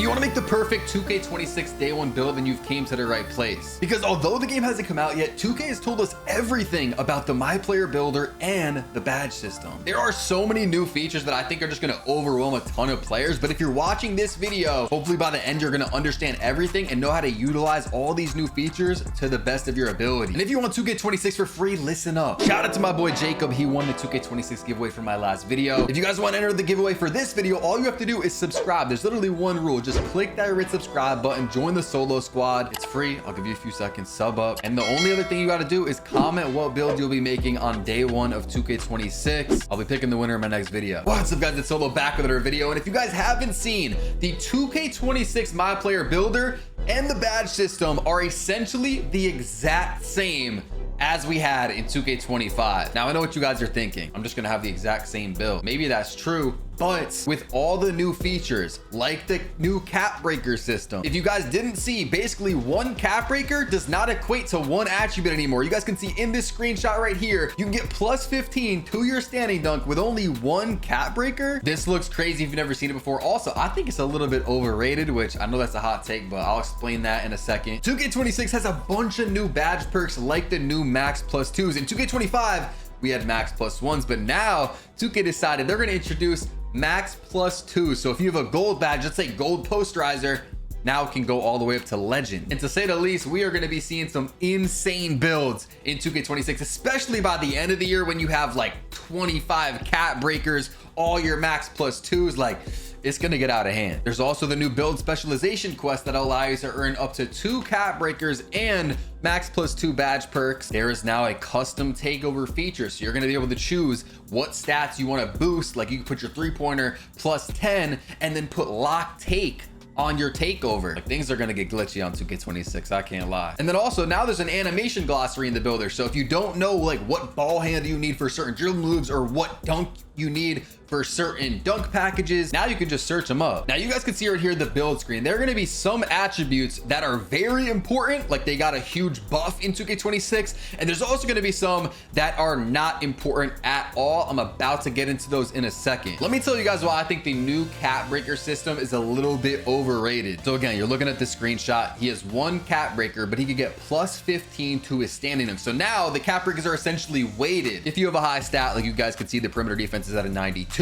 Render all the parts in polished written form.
you want to make the perfect 2K26 day one build, then you've came to the right place. Because although the game hasn't come out yet, 2K has told us everything about the My Player Builder and the badge system. There are so many new features that I think are just going to overwhelm a ton of players. But if you're watching this video, hopefully by the end, you're going to understand everything and know how to utilize all these new features to the best of your ability. And if you want 2K26 for free, listen up. Shout out to my boy Jacob. He won the 2K26 giveaway from my last video. If you guys want to enter the giveaway for this video, all you have to do is subscribe. There's literally one rule. Just click that red subscribe button, join the solo squad. It's free. I'll give you a few seconds, sub up. And the only other thing you got to do is comment what build you'll be making on day one of 2K26. I'll be picking the winner in my next video. What's up, guys? It's Solo back with another video. And if you guys haven't seen, the 2K26 My Player Builder and the badge system are essentially the exact same as we had in 2K25. Now, I know what you guys are thinking. I'm just gonna have the exact same build. Maybe that's true, but with all the new features, like the new cap breaker system, if you guys didn't see, basically one cap breaker does not equate to one attribute anymore. You guys can see in this screenshot right here, you can get plus 15 to your standing dunk with only one cap breaker. This looks crazy if you've never seen it before. Also, I think it's a little bit overrated, which I know that's a hot take, but I'll explain that in a second. 2K26 has a bunch of new badge perks like the new max plus twos. In 2K25, we had max plus ones, but now 2K decided they're going to introduce max plus two. So if you have a gold badge, let's say gold posterizer, now it can go all the way up to legend. And to say the least, we are going to be seeing some insane builds in 2K26, especially by the end of the year when you have like 25 cap breakers, all your max plus twos. Like, it's gonna get out of hand. There's also the new build specialization quest that allows you to earn up to 2 cap breakers and max plus 2 badge perks. There is now a custom takeover feature, so you're gonna be able to choose what stats you want to boost. Like, you can put your 3-pointer plus 10 and then put lock take on your takeover. Like, things are gonna get glitchy on 2K26, I can't lie. And then also now there's an animation glossary in the builder, so if you don't know like what ball handle you need for certain drill moves or what dunk you need for certain dunk packages, now you can just search them up. Now you guys can see right here the build screen. There are going to be some attributes that are very important, like they got a huge buff in 2K26, and there's also going to be some that are not important at all. I'm about to get into those in a second. Let me tell you guys why I think the new cap breaker system is a little bit overrated. So again, you're looking at the screenshot. He has one cap breaker, but he could get plus 15 to his standing dunk. So now the cap breakers are essentially weighted. If you have a high stat, like you guys can see, the perimeter defense is at a 92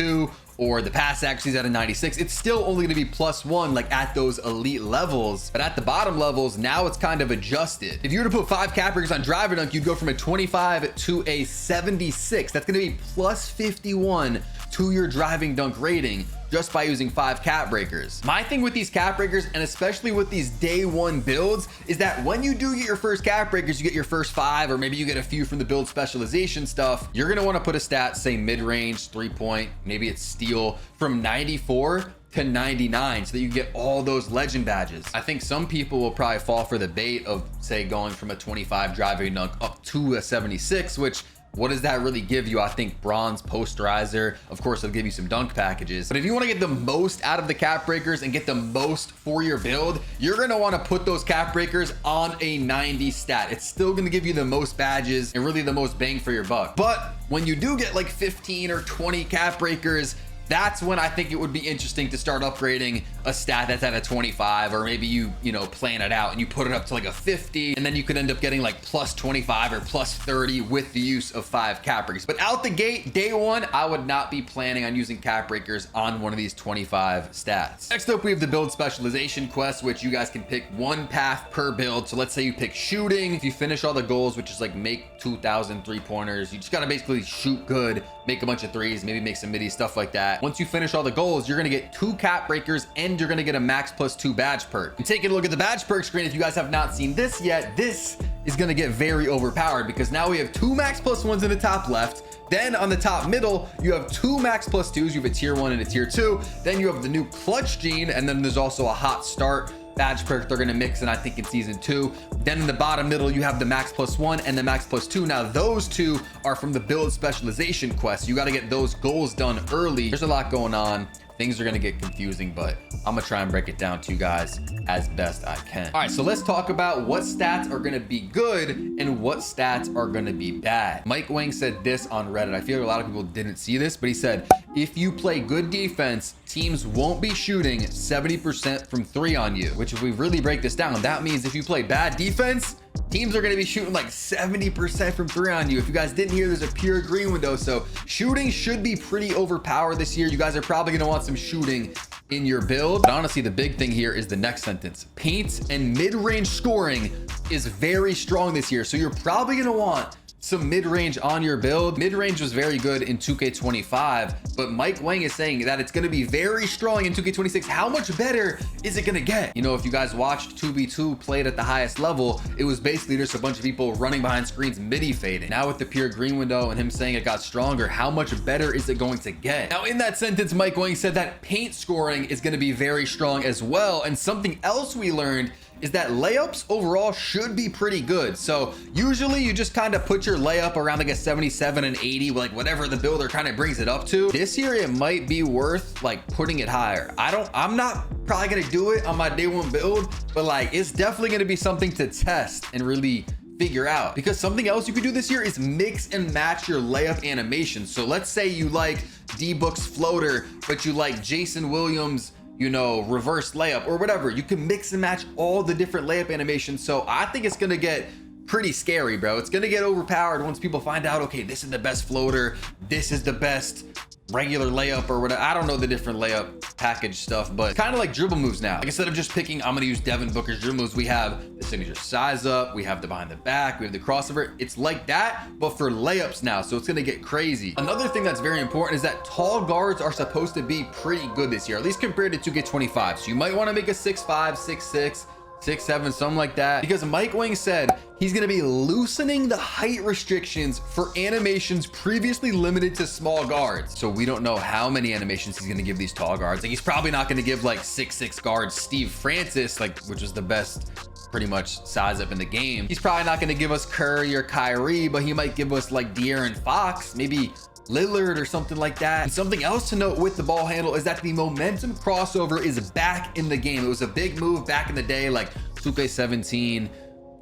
or the pass accuracy is at a 96, it's still only going to be plus 1 like at those elite levels. But at the bottom levels, now it's kind of adjusted. If you were to put 5 cap breakers on driver dunk, you'd go from a 25 to a 76. That's going to be plus 51 to your driving dunk rating just by using 5 cap breakers. My thing with these cap breakers, and especially with these day one builds, is that when you do get your first cap breakers, you get your first 5, or maybe you get a few from the build specialization stuff, you're gonna wanna put a stat, say mid-range, 3-point, maybe it's steal, from 94 to 99 so that you get all those legend badges. I think some people will probably fall for the bait of, say, going from a 25 driving dunk up to a 76, which, what does that really give you? I think bronze posterizer, of course, it'll give you some dunk packages. But if you want to get the most out of the cap breakers and get the most for your build, you're going to want to put those cap breakers on a 90 stat. It's still going to give you the most badges and really the most bang for your buck. But when you do get like 15 or 20 cap breakers, that's when I think it would be interesting to start upgrading a stat that's at a 25, or maybe you plan it out and you put it up to like a 50, and then you could end up getting like plus 25 or plus 30 with the use of 5 cap breakers. But out the gate, day one, I would not be planning on using cap breakers on one of these 25 stats. Next up, we have the build specialization quest, which you guys can pick one path per build. So let's say you pick shooting. If you finish all the goals, which is like make 2,000 3-pointers, you just got to basically shoot good, make a bunch of threes, maybe make some middies, stuff like that. Once you finish all the goals, you're going to get 2 cap breakers and you're going to get a max plus 2 badge perk. And taking a look at the badge perk screen, if you guys have not seen this yet, this is going to get very overpowered because now we have 2 max plus 1s in the top left. Then on the top middle, you have 2 max plus 2s. You have a tier 1 and a tier 2. Then you have the new clutch gene, and then there's also a hot start badge perk they're going to mix in, I think, in season 2. Then in the bottom middle, you have the max plus 1 and the max plus 2. Now those 2 are from the build specialization quest. You got to get those goals done early. There's a lot going on. Things are going to get confusing, but I'm going to try and break it down to you guys as best I can. All right, so let's talk about what stats are going to be good and what stats are going to be bad. Mike Wang said this on Reddit. I feel like a lot of people didn't see this, but he said, if you play good defense, teams won't be shooting 70% from 3 on you, which if we really break this down, that means if you play bad defense, teams are going to be shooting like 70% from 3 on you. If you guys didn't hear, there's a pure green window. So shooting should be pretty overpowered this year. You guys are probably going to want some shooting in your build. But honestly, the big thing here is the next sentence. Paint and mid-range scoring is very strong this year. So you're probably going to want some mid-range on your build. Mid-range was very good in 2K25, but Mike Wang is saying that it's going to be very strong in 2K26. How much better is it going to get? You know, if you guys watched 2v2 played at the highest level, it was basically just a bunch of people running behind screens midi fading. Now with the pure green window and him saying it got stronger, how much better is it going to get? Now in that sentence, Mike Wang said that paint scoring is going to be very strong as well. And something else we learned is that layups overall should be pretty good. So usually you just kind of put your layup around like a 77 and 80, like whatever the builder kind of brings it up to. This year it might be worth like putting it higher. I'm not probably gonna do it on my day one build, but like it's definitely gonna be something to test and really figure out. Because something else you could do this year is mix and match your layup animations. So let's say you like D-Book's floater, but you like Jason Williams, you know, reverse layup or whatever. You can mix and match all the different layup animations. So I think it's gonna get pretty scary, bro. It's gonna get overpowered once people find out, okay, this is the best floater, this is the best regular layup or whatever. I don't know the different layup package stuff, but kind of like dribble moves now. Like instead of just picking, I'm gonna use Devin Booker's dribble moves, we have the signature size up, we have the behind the back, we have the crossover. It's like that, but for layups now. So it's gonna get crazy. Another thing that's very important is that tall guards are supposed to be pretty good this year, at least compared to 2K25. So you might want to make a 6'5", 6'6", 6'7", something like that, because Mike Wang said he's going to be loosening the height restrictions for animations previously limited to small guards. So we don't know how many animations he's going to give these tall guards. Like he's probably not going to give like 6'6" guards Steve Francis, like, which was the best pretty much size up in the game. He's probably not going to give us Curry or Kyrie, but he might give us like De'Aaron Fox, maybe Lillard or something like that. And something else to note with the ball handle is that the momentum crossover is back in the game. It was a big move back in the day, like 2K17,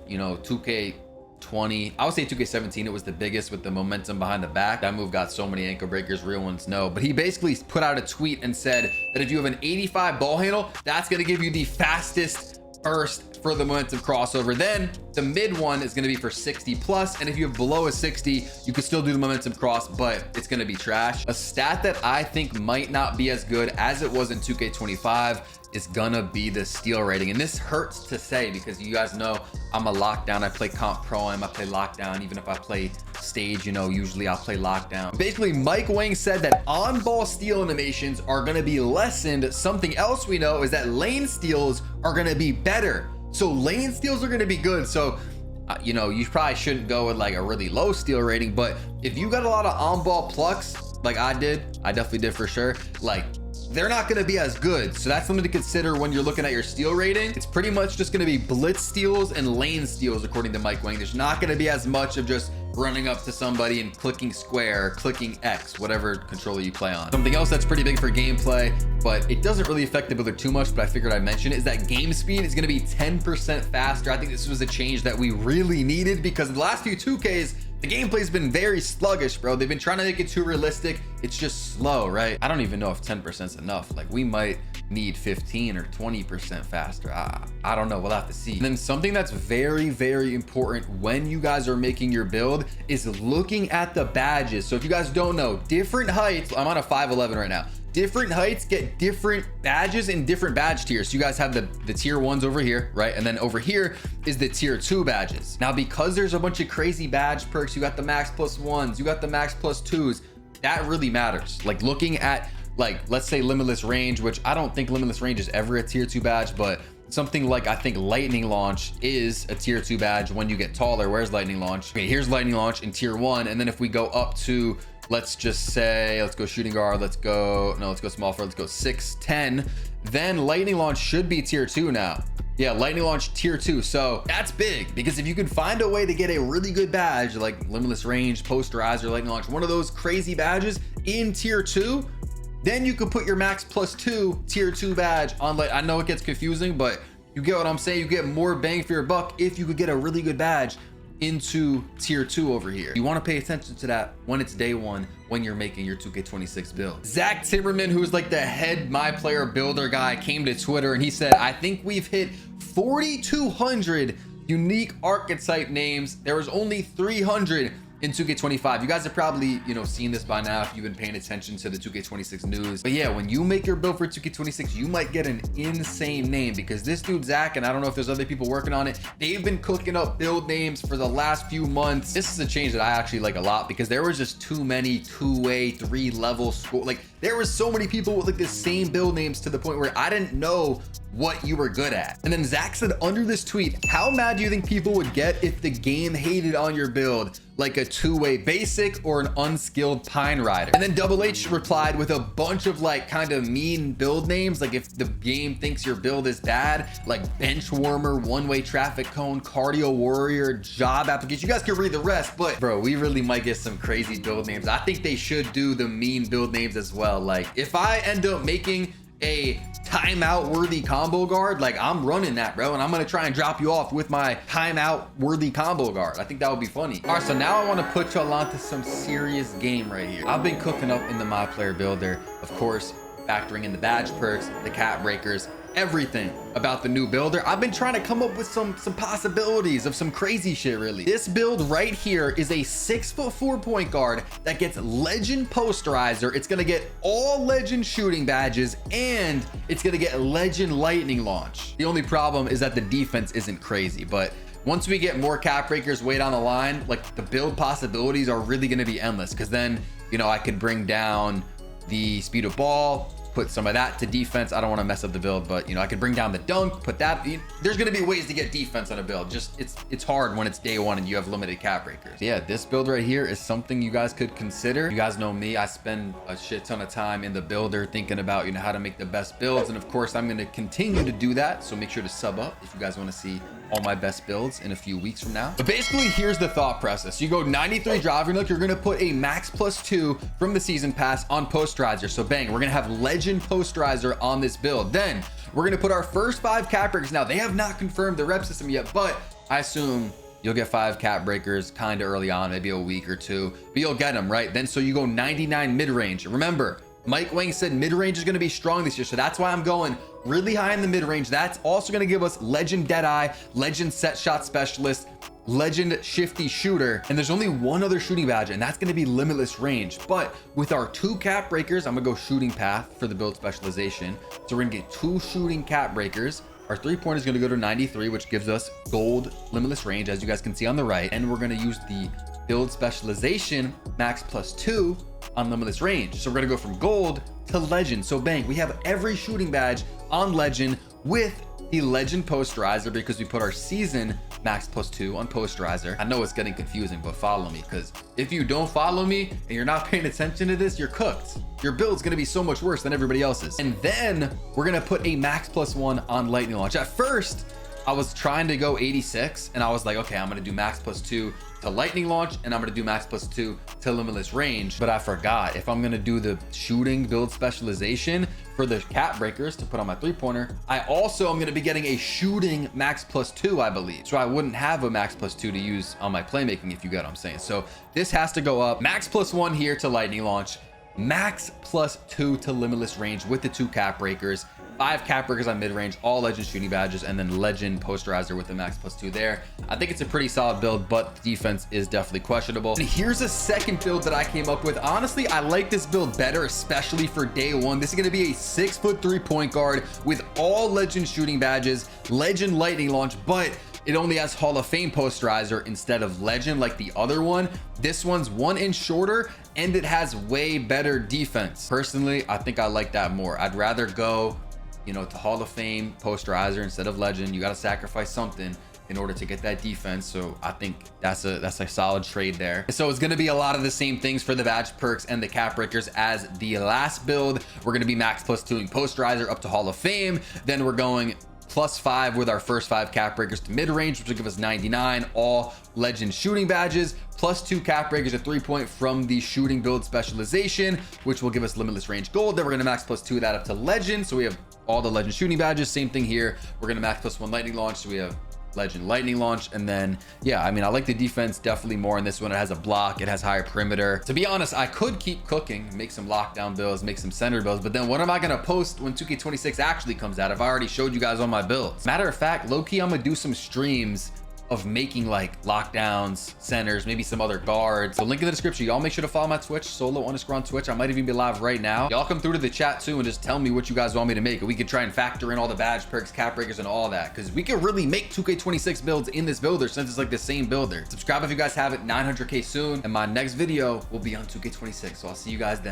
you know, 2K20. I would say 2K17, it was the biggest with the momentum behind the back. That move got so many ankle breakers, real ones no. But he basically put out a tweet and said that if you have an 85 ball handle, that's going to give you the fastest burst for the momentum crossover. Then the mid one is going to be for 60 plus, and if you have below a 60, you can still do the momentum cross, but it's going to be trash. A stat that I think might not be as good as it was in 2K25 is gonna be the steal rating. And this hurts to say because you guys know I'm a lockdown. I play comp pro and I play lockdown. Even if I play stage, you know, usually I'll play lockdown. Basically, Mike Wang said that on-ball steal animations are gonna be lessened. Something else we know is that lane steals are gonna be better. So lane steals are gonna be good. So you know, you probably shouldn't go with like a really low steal rating, but if you got a lot of on-ball plucks like I definitely did for sure, like they're not going to be as good. So that's something to consider when you're looking at your steal rating. It's pretty much just going to be blitz steals and lane steals according to Mike Wang. There's not going to be as much of just running up to somebody and clicking square, clicking X, whatever controller you play on. Something else that's pretty big for gameplay, but it doesn't really affect the builder too much, but I figured I'd mention it, is that game speed is going to be 10% faster. I think this was a change that we really needed because in the last few 2Ks, the gameplay's been very sluggish, bro. They've been trying to make it too realistic. It's just slow, right? I don't even know if 10% is enough. Like we might need 15 or 20% faster. I don't know, we'll have to see. And then something that's very, very important when you guys are making your build is looking at the badges. So if you guys don't know, different heights, I'm on a 5'11" right now. Different heights get different badges in different badge tiers. So you guys have the tier 1s over here, right? And then over here is the tier 2 badges. Now, because there's a bunch of crazy badge perks, you got the max plus 1s, you got the max plus 2s, that really matters. Like looking at, like, let's say limitless range, which I don't think limitless range is ever a tier 2 badge, but something like, I think lightning launch is a tier 2 badge when you get taller. Where's lightning launch? Okay, here's lightning launch in tier 1. And then if we go up to, let's just say, let's go shooting guard, let's go small forward, let's go 6'10", then lightning launch should be tier 2 now. Yeah, lightning launch tier 2. So that's big because if you can find a way to get a really good badge like limitless range, posterizer, lightning launch, one of those crazy badges in tier 2, then you can put your max plus 2 tier 2 badge on. Like, I know it gets confusing, but you get what I'm saying. You get more bang for your buck if you could get a really good badge into tier 2 over here. You want to pay attention to that when it's day one, when you're making your 2K26 build. Zach Timmerman, who's like the head My Player Builder guy, came to Twitter and he said, I think we've hit 4,200 unique archetype names. There was only 300 in 2K25. You guys have probably, seen this by now if you've been paying attention to the 2K26 news. But yeah, when you make your build for 2K26, you might get an insane name, because this dude, Zach, and I don't know if there's other people working on it, they've been cooking up build names for the last few months. This is a change that I actually like a lot, because there was just too many 2A, 3-level score. Like, there was so many people with like the same build names to the point where I didn't know what you were good at. And then Zach said under this tweet, how mad do you think people would get if the game hated on your build like a 2A basic or an unskilled Pine Rider? And then Double H replied with a bunch of like kind of mean build names, like if the game thinks your build is bad, like Bench Warmer, One-Way Traffic Cone, Cardio Warrior, Job Application. You guys can read the rest, but bro, we really might get some crazy build names. I think they should do the mean build names as well. Like if I end up making a timeout worthy combo guard, like I'm running that, bro, and I'm gonna try and drop you off with my timeout worthy combo guard. I think that would be funny. All right, so now I want to put y'all onto some serious game right here. I've been cooking up in the My Player Builder, of course, factoring in the badge perks, the cap breakers, everything about the new builder. I've been trying to come up with some possibilities of some crazy shit, really. This build right here is a 6'4" point guard that gets legend posterizer. It's gonna get all legend shooting badges, and it's gonna get legend lightning launch. The only problem is that the defense isn't crazy, but once we get more cap breakers way down the line, like the build possibilities are really gonna be endless, because then, I could bring down the speed of ball, put some of that to defense. I don't want to mess up the build, but I could bring down the dunk, put that. There's going to be ways to get defense on a build. Just it's hard when it's day one and you have limited cap breakers. Yeah, this build right here is something you guys could consider. You guys know me, I spend a shit ton of time in the builder thinking about how to make the best builds, and of course I'm going to continue to do that. So make sure to sub up if you guys want to see all my best builds in a few weeks from now. But basically, here's the thought process. You go 93 drive, you're gonna put a max +2 from the season pass on posterizer. So bang, we're gonna have legend posterizer on this build. Then we're gonna put our first 5 cap breakers. Now they have not confirmed the rep system yet, but I assume you'll get 5 cap breakers kind of early on, maybe a week or two, but you'll get them, right? Then so you go 99 mid-range. Remember, Mike Wang said mid-range is going to be strong this year, so that's why I'm going really high in the mid-range. That's also going to give us legend Deadeye, legend set shot specialist, legend shifty shooter, and there's only one other shooting badge, and that's going to be limitless range. But with our 2 cap breakers, I'm going to go shooting path for the build specialization. So we're going to get 2 shooting cap breakers. Our 3-point is going to go to 93, which gives us gold limitless range, as you guys can see on the right. And we're going to use the build specialization max +2 on limitless range. So we're gonna go from gold to legend. So bang, we have every shooting badge on legend with the legend posterizer, because we put our season max +2 on posterizer. I know it's getting confusing, but follow me, because if you don't follow me and you're not paying attention to this, you're cooked. Your build's gonna be so much worse than everybody else's. And then we're gonna put a max +1 on lightning launch. At first, I was trying to go 86, and I was like, okay, I'm gonna do max +2 to lightning launch, and I'm gonna do max +2 to limitless range. But I forgot, if I'm gonna do the shooting build specialization for the cap breakers to put on my 3-pointer, I also am gonna be getting a shooting max +2, I believe. So I wouldn't have a max +2 to use on my playmaking, if you get what I'm saying. So this has to go up. Max +1 here to lightning launch, max +2 to limitless range with the 2 cap breakers, 5 cap breakers on mid-range, all legend shooting badges, and then legend posterizer with the max +2 there. I think it's a pretty solid build, but the defense is definitely questionable. And here's a second build that I came up with. Honestly, I like this build better, especially for day one. This is going to be a 6'3" point guard with all legend shooting badges, legend lightning launch, but it only has Hall of Fame posterizer instead of legend like the other one. This one's 1 inch shorter, and it has way better defense. Personally, I think I like that more. I'd rather go to Hall of Fame posterizer instead of legend. You got to sacrifice something in order to get that defense. So I think that's a solid trade there. So it's going to be a lot of the same things for the badge perks and the cap breakers as the last build. We're going to be max +2ing posterizer up to Hall of Fame. Then we're going +5 with our first 5 cap breakers to mid-range, which will give us 99, all legend shooting badges, +2 cap breakers at 3-point from the shooting build specialization, which will give us limitless range gold. Then we're gonna max +2 that up to legend. So we have all the legend shooting badges. Same thing here. We're gonna max +1 lightning launch. So we have Legend Lightning Launch. And then, yeah, I mean, I like the defense definitely more in this one. It has a block, it has higher perimeter. To be honest, I could keep cooking, make some lockdown builds, make some center builds, but then what am I gonna post when 2K26 actually comes out if I already showed you guys all my builds? Matter of fact, low-key, I'm gonna do some streams of making like lockdowns, centers, maybe some other guards. So link in the description. Y'all make sure to follow my Twitch, Solo_ on Twitch. I might even be live right now. Y'all come through to the chat too and just tell me what you guys want me to make. And we could try and factor in all the badge perks, cap breakers, and all that. Because we could really make 2K26 builds in this builder since it's like the same builder. Subscribe if you guys haven't. 900K soon. And my next video will be on 2K26. So I'll see you guys then.